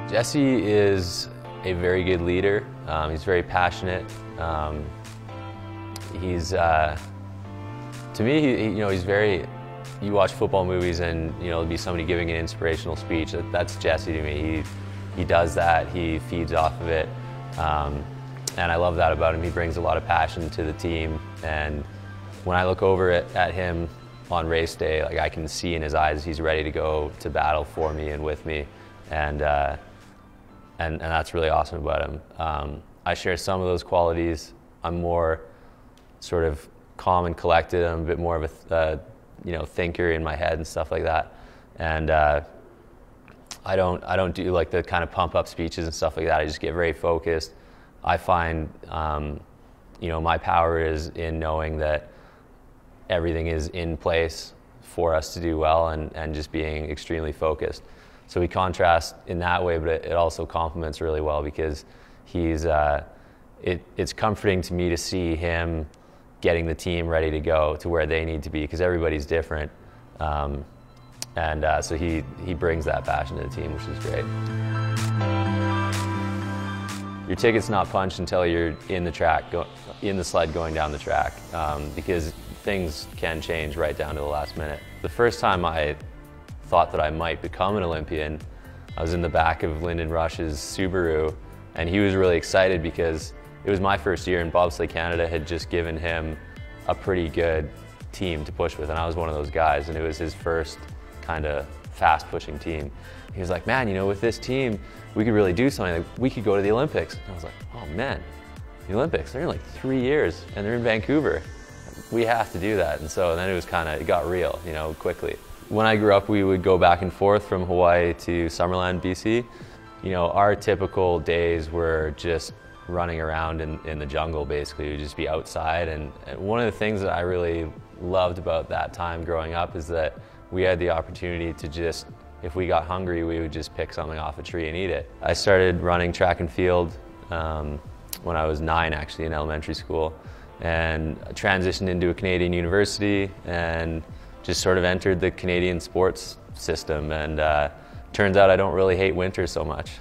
Jesse is a very good leader. He's very passionate. To me, he's very. You watch football movies, and there'll be somebody giving an inspirational speech. That's Jesse to me. He does that. He feeds off of it, and I love that about him. He brings a lot of passion to the team, and when I look over at him on race day, like I can see in his eyes he's ready to go to battle for me and with me, and that's really awesome about him. I share some of those qualities. I'm more sort of calm and collected. I'm a bit more of a thinker in my head and stuff like that, and I don't do like the kind of pump up speeches and stuff like that. I just get very focused. I find my power is in knowing that everything is in place for us to do well, and just being extremely focused. So we contrast in that way, but it also complements really well, because it's comforting to me to see him getting the team ready to go to where they need to be, because everybody's different. So he brings that passion to the team, which is great. Your ticket's not punched until you're in the sled going down the track, because things can change right down to the last minute. The first time I thought that I might become an Olympian, I was in the back of Lyndon Rush's Subaru, and he was really excited because it was my first year, and Bobsled Canada had just given him a pretty good team to push with, and I was one of those guys, and it was his first kind of fast pushing team. He was like, man, with this team, we could really do something. Like, we could go to the Olympics. And I was like, oh man, the Olympics, they're in like 3 years, and they're in Vancouver. We have to do that. And so then it got real, quickly. When I grew up, we would go back and forth from Hawaii to Summerland, BC. Our typical days were just running around in the jungle, basically. We'd just be outside. And one of the things that I really loved about that time growing up is that we had the opportunity to just, if we got hungry, we would just pick something off a tree and eat it. I started running track and field when I was 9, actually, in elementary school, and transitioned into a Canadian university and just sort of entered the Canadian sports system. And turns out I don't really hate winter so much.